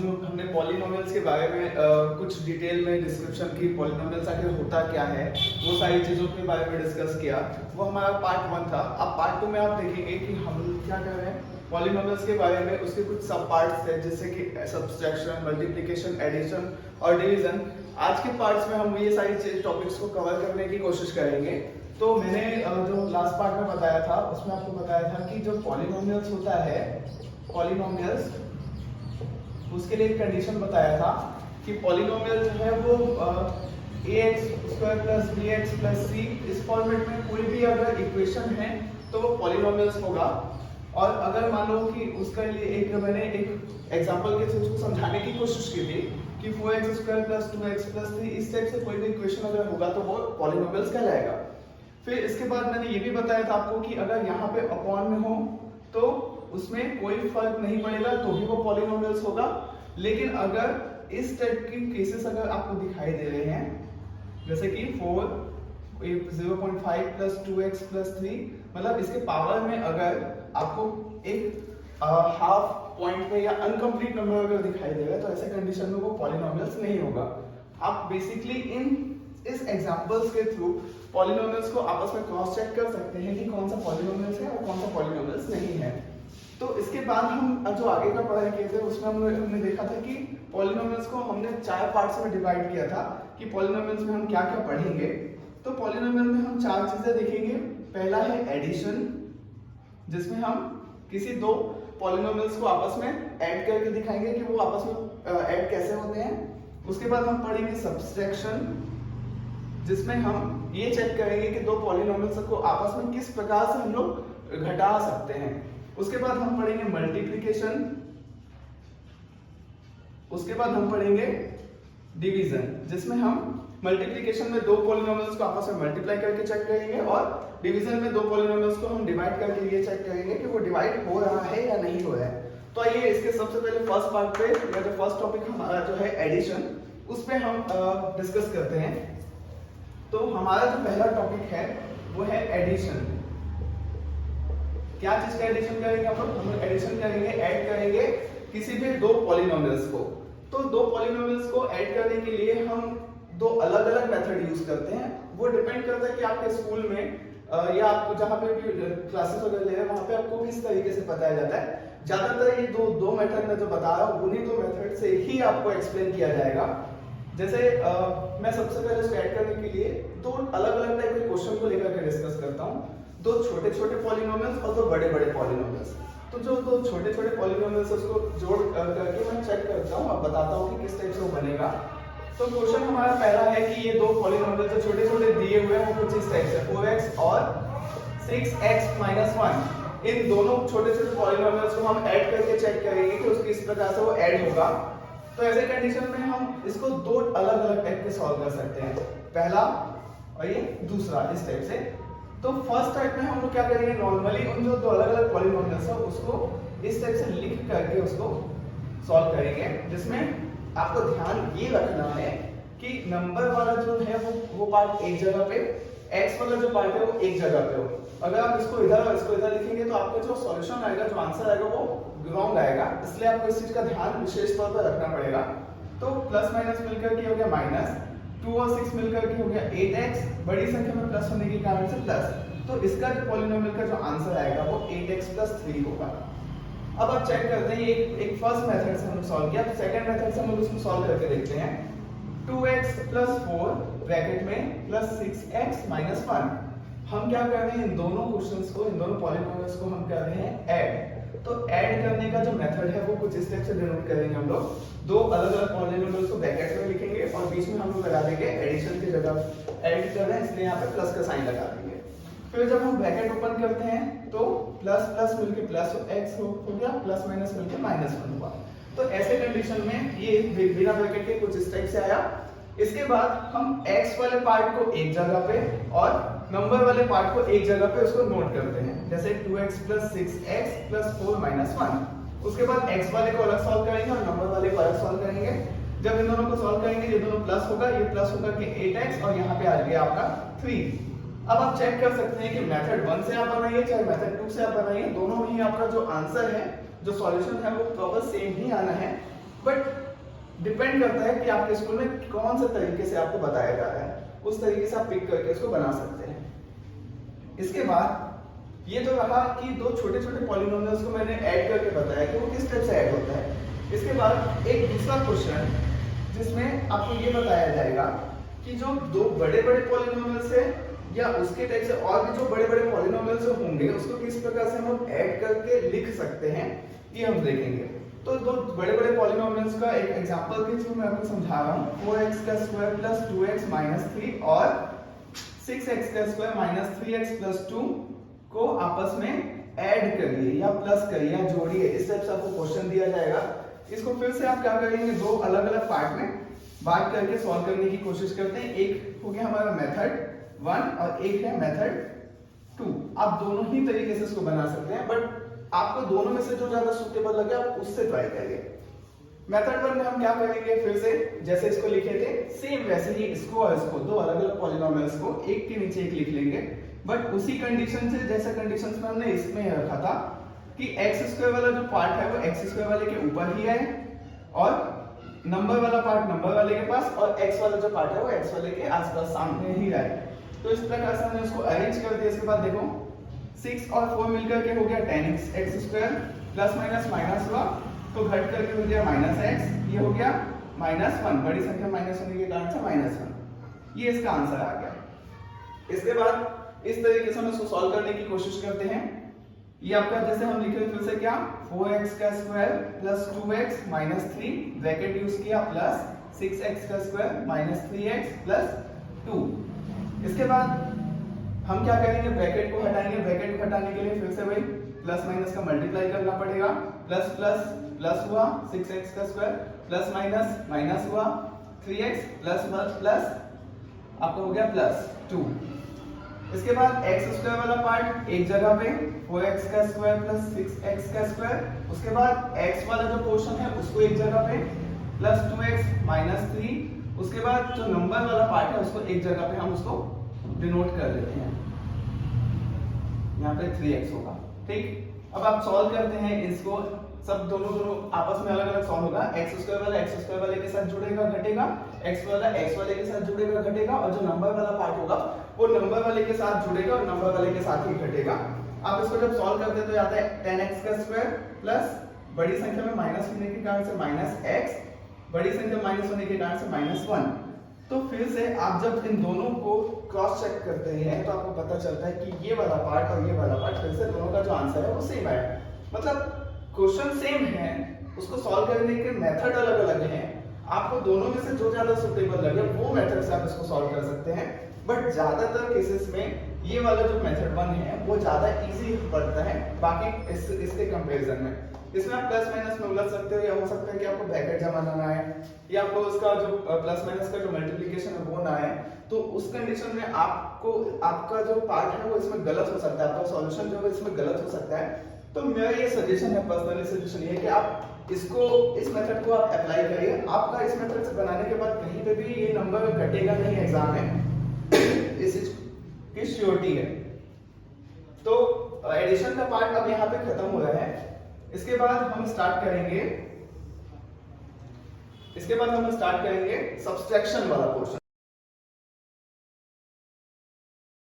हमने पॉलिनोमियल्स के बारे में कुछ डिटेल में डिस्क्रिप्शन की, पॉलिनोमियल्स आखिर होता क्या है, वो सारी चीज़ों के बारे में डिस्कस किया। वो हमारा पार्ट 1 था। अब पार्ट 2 में आप देखेंगे कि हम क्या कर रहे हैं पॉलिनोमियल्स के बारे में। उसके कुछ सब पार्ट्स थे जैसे कि सब्सट्रैक्शन, मल्टीप्लिकेशन, एडिशन और डिवीजन। आज के पार्ट्स में हम ये सारी टॉपिक्स को कवर करने की कोशिश करेंगे। तो मैंने जो लास्ट पार्ट में बताया था उसमें आपको बताया था कि जो पॉलिनोमियल्स होता है, पॉलिनोमियल्स, उसके लिए एक कंडीशन बताया था कि पॉलिनोमियल जो है वो ax square plus bx plus c इस फॉर्मेट में कोई भी अगर इक्वेशन है तो वो पॉलिनोमियल्स होगा। और अगर मान लो कि उसके लिए मैंने एक एग्जांपल के थ्रू उसको समझाने की कोशिश की थी कि 4x square plus 2x plus 3 इस टाइप से कोई भी इक्वेशन अगर होगा तो वो पॉलिनोमियल्स कहलाएगा। फिर इसके बाद मैंने ये भी बताया था आपको कि अगर यहाँ पे अपॉन में हो तो उसमें कोई फर्क नहीं पड़ेगा, तो भी वो पॉलिनोमियल्स होगा। लेकिन अगर इस टाइप की केसेस अगर आपको दिखाई दे रहे हैं जैसे कि 0.5 प्लस 2x प्लस 3, मतलब इसके पावर में अगर आपको एक हाफ पॉइंट पे या अनकंप्लीट नंबर अगर दिखाई दे रहा है तो ऐसे कंडीशन में वो पॉलिनोमियल्स नहीं होगा। आप बेसिकली इस एग्जांपल्स के थ्रू पॉलिनोमियल्स को आपस में क्रॉस चेक कर सकते हैं कि कौन सा पॉलिनोमियल्स है और कौन सा पॉलिनोमियल्स नहीं है। तो इसके बाद हम जो आगे का पढ़ाई किए थे उसमें हमने देखा था कि पॉलिनोमियल्स को हमने 4 पार्ट्स में डिवाइड किया था कि पॉलिनोमियल्स में हम क्या क्या पढ़ेंगे। तो पॉलिनोमियल में हम 4 चीजें देखेंगे। पहला है एडिशन, जिसमें हम किसी दो पॉलिनोमियल्स को आपस में ऐड करके दिखाएंगे कि वो आपस में ऐड कैसे होते हैं। उसके बाद हम पढ़ेंगे सब्सट्रैक्शन, जिसमें हम ये चेक करेंगे कि दो पॉलिनोमियल्स को आपस में किस प्रकार से हम लोग घटा सकते हैं। उसके बाद हम पढ़ेंगे मल्टीप्लिकेशन, उसके बाद हम पढ़ेंगे डिवीजन, जिसमें हम मल्टीप्लिकेशन में दो पॉलिनोमियल्स को आपस में मल्टीप्लाई करके चेक करेंगे और डिवीजन में दो पॉलिनोमियल्स को हम डिवाइड करके ये चेक करेंगे कि वो डिवाइड हो रहा है या नहीं हो रहा है। तो आइए इसके सबसे पहले फर्स्ट पार्ट पे या जो फर्स्ट टॉपिक हमारा जो है एडिशन, उस पे हम डिस्कस करते हैं। तो हमारा जो पहला टॉपिक है वो है एडिशन। क्या चीज का एडिशन करेंगे हम लोग एडिशन करेंगे, ऐड करेंगे किसी भी दो पॉलिनोमियल्स को। तो दो पॉलिनोमियल्स को ऐड करने के लिए हम दो अलग अलग मेथड यूज करते हैं। वो डिपेंड करता है कि आपके स्कूल में या आप जहाँ पे भी क्लासेस वगैरह ले रहे हैं वहाँ पे आपको किस तरीके से बताया जाता है। ज्यादातर ये दो मेथड में जो बता रहा हूँ उन्हीं दो मेथड से ही आपको एक्सप्लेन किया जाएगा। जैसे मैं सबसे पहले इसको ऐड करने के लिए दो अलग अलग टाइप के क्वेश्चन को लेकर के डिस्कस करता हूँ। दो छोटे छोटे पॉलिनोमियल्स और दो बड़े बड़े पॉलिनोमियल्स। तो जो दो छोटे छोटे पॉलिनोमियल्स उसको जोड़ करके मैं चेक करता हूँ और बताता हूँ कि किस टाइप से वो बनेगा। तो क्वेश्चन हमारा पहला है कि ये दो पॉलिनोमियल जो छोटे छोटे दिए हुए हैं वो कुछ इस टाइप से 4x और 6x माइनस 1, इन दोनों छोटे छोटे पॉलिनोमियल्स को हम ऐड करके चेक करेंगे कि उसकी इस प्रकार से वो ऐड होगा। तो ऐसे कंडीशन में हम इसको दो अलग अलग टाइप के सॉल्व कर सकते हैं, पहला और ये दूसरा इस टाइप से। तो फर्स्ट टाइप में हम लोग क्या करेंगे, नॉर्मली उन जो दो अलग अलग पॉलिनोमियल्स है उसको इस टाइप से लिख करके उसको सॉल्व करेंगे, जिसमें आपको ध्यान ये रखना है कि नंबर वाला जो है वो पार्ट एक जगह पे, x वाला जो पार्ट है वो एक जगह पे हो। अगर आप इसको इधर और इसको इधर लिखेंगे तो आपका जो सॉल्यूशन आएगा, जो आंसर आएगा वो रॉन्ग आएगा। इसलिए आपको इस चीज का ध्यान विशेष तौर पर रखना पड़ेगा। तो प्लस माइनस मिलकर के हो गया माइनस, 2 और 6 मिलकर के हो गया 8x, बड़ी संख्या में प्लस होने के कारण से प्लस। तो इसका जो पॉलिनोमियल का जो आंसर आएगा वो 8x प्लस 3 होगा। अब आप चेक करते हैं एक फर्स्ट मेथड से हम सॉल्व किया, सेकंड मेथड से हम लोग इसको सॉल्व करके देखते हैं। 2x प्लस 4 ब्रैकेट में प्लस 6x माइनस 1। हम क्या कर रहे हैं, इन दोनों क्वेश्चंस को, इन दोनों पॉलिनोमियल्स को हम कर रहे हैं ऐड। तो ऐड करने का जो मेथड है वो कुछ इस टाइप से डिनोट करेंगे। हम लोग दो अलग अलग पॉलिनोमियल्स को ब्रैकेट में लिखेंगे और बीच में हम लोग लगा देंगे एडिशन की जगह ऐड कर रहे हैं इसलिए यहाँ पे प्लस का साइन लगा देंगे। फिर जब हम ब्रैकेट ओपन करते हैं तो प्लस प्लस मिलके प्लस x हो गया, प्लस माइनस मिलके माइनस 1 हुआ। तो ऐसे कंडीशन में ये बिना ब्रैकेट के कुछ इस टाइप से आया। इसके बाद हम x वाले पार्ट को एक जगह पे और नंबर वाले पार्ट को एक जगह पे उसको नोट करते हैं, जैसे 2x plus 6x plus 4 minus 1। उसके बाद x वाले को अलग सॉल्व करेंगे और नंबर वाले को अलग सॉल्व करेंगे। जब इन दोनों को सॉल्व करेंगे ये दोनों प्लस होगा, ये प्लस होगा कि 8x और यहाँ पे आ गया आपका 3। अब आप चेक कर सकते हैं कि मेथड 1 से आप बनाइए चाहे मेथड 2 से आप बनाइए, दोनों ही आपका जो आंसर है, जो सॉल्यूशन है वो प्रॉपर सेम ही आना है। बट डिपेंड करता है कि आपके स्कूल में कौन से तरीके से आपको बताया जा रहा है, उस तरीके से आप पिक करके उसको बना सकते हैं। इसके बाद ये तो रहा कि दो छोटे छोटे पॉलिनोमियल्स को मैंने ऐड करके बताया कि वो किस टाइप से ऐड होता है। इसके बाद एक दूसरा क्वेश्चन जिसमें आपको ये बताया जाएगा कि जो दो बड़े बड़े पॉलिनोमियल्स है या उसके टाइप से और भी जो बड़े बड़े पॉलिनोमियल्स होंगे उसको किस प्रकार से हम ऐड करके लिख सकते हैं, ये हम देखेंगे। तो दो बड़े बड़े पॉलिनोमियल्स का एक एग्जांपल के थ्रू मैं आपको समझा रहा हूँ। 4x का स्क्वायर प्लस 2x माइनस 3 और 6x का स्क्वायर माइनस 3x प्लस 2 को आपस में ऐड करिए या प्लस करिए या जोड़िए, इस टाइप से आपको क्वेश्चन दिया जाएगा। इसको फिर से आप क्या करेंगे, दो अलग अलग पार्ट में बांट करके सॉल्व करने की कोशिश करते हैं। एक हो गया हमारा मेथड 1 और एक है मेथड 2। आप दोनों ही तरीके से इसको बना सकते हैं, बट आपको दोनों में से जो ज्यादा सूटेबल लगे आप उससे ट्राई करिए। मेथड 1 में हम क्या करेंगे, फिर से जैसे इसको लिखे थे सेम वैसे ही इसको और इसको दो अलग अलग पॉलिनोमियल्स को एक के नीचे एक लिख लेंगे, बट उसी कंडीशन से जैसे कंडीशंस में हमने इसमें रखा था कि x स्क्वायर वाला जो पार्ट है वो x स्क्वायर वाले के ऊपर ही है और नंबर वाला पार्ट नंबर वाले के पास और x वाला जो पार्ट है वो x वाले के आसपास सामने ही रहे। तो इस प्रकार से हमने उसको अरेंज कर दिया। इसके बाद देखो 6 और 4 मिलकर के हो गया 10x square plus minus minus हुआ तो घट करके हो गया माइनस x, ये हो गया माइनस 1, बड़ी संख्या माइनस होने के कारण से माइनस 1, ये इसका आंसर आ गया। इसके बाद इस तरीके से हम इसको सॉल्व करने की कोशिश करते हैं। ये आपका जैसे हम लिखे फिर से क्या 4x का square plus 2x minus 3 bracket use किया प्लस 6x का स्क्वायर माइनस 3x प्लस 2। इसके बाद हम क्या करेंगे, ब्रैकेट को हटाएंगे। ब्रैकेट को हटाने के लिए फिर से वही प्लस माइनस का मल्टीप्लाई करना पड़ेगा। प्लस प्लस प्लस हुआ 6x का स्क्वायर प्लस माइनस माइनस हुआ 3x प्लस प्लस आपका हो गया प्लस 2। इसके बाद x स्क्वायर वाला पार्ट एक जगह पे 4x का स्क्वायर प्लस 6x का स्क्वायर, उसके बाद x वाला जो पोर्शन है उसको एक जगह पे प्लस 2x माइनस 3, उसके बाद जो नंबर वाला पार्ट है उसको एक जगह पे हम उसको डिनोट कर देते हैं, यहाँ पे 3x होगा। ठीक, अब आप सॉल्व करते हैं इसको, सब दोनों आपस में अलग अलग सॉल्व होगा। x स्क्वायर वाला x स्क्वायर वाले के साथ जुड़ेगा घटेगा, x वाला x वाले के साथ जुड़ेगा घटेगा और जो नंबर वाला पार्ट होगा वो नंबर वाले के साथ जुड़ेगा और नंबर वाले के साथ ही घटेगा। आप इसको जब सॉल्व करते हैं तो आता है 10x का स्क्वायर प्लस बड़ी संख्या में माइनस होने के कारण से माइनस x, बड़ी संख्या माइनस होने के कारण से माइनस 1। तो फिर से आप जब इन दोनों को क्रॉस चेक करते हैं तो आपको पता चलता है कि ये वाला पार्ट और ये वाला पार्ट फिर से दोनों का जो आंसर है वो सेम है। मतलब क्वेश्चन सेम है, उसको सॉल्व करने के मेथड अलग अलग हैं। आपको दोनों में से जो ज्यादा सुटेबल लगे वो मेथड से आप इसको सॉल्व कर सकते हैं, बट ज्यादातर केसेस में ये वाला जो मेथड 1 है वो ज्यादा इजी पड़ता है बाकी इसके कंपैरिजन में। इसमें आप प्लस माइनस में उलझ सकते हो, या हो सकता है कि आपको ब्रैकेट जमा ना आए या आपको उसका जो प्लस माइनस का जो मल्टीप्लिकेशन है वो ना आए, तो उस कंडीशन में आपको आपका जो पार्ट है वो इसमें गलत हो सकता है, आपका सॉल्यूशन जो है इसमें गलत हो सकता है। तो मेरा ये सजेशन है, पर्सनली सजेशन ये है कि आप इसको इस मेथड को आप अप्लाई करिए। आपका इस मेथड से बनाने के बाद कहीं पे भी ये नंबर घटेगा नहीं एग्जाम में, इस चीज की श्योरिटी है। तो एडिशन का पार्ट अब यहाँ पे खत्म हो रहा है। इसके बाद हम स्टार्ट करेंगे सब्सट्रैक्शन वाला पोर्शन।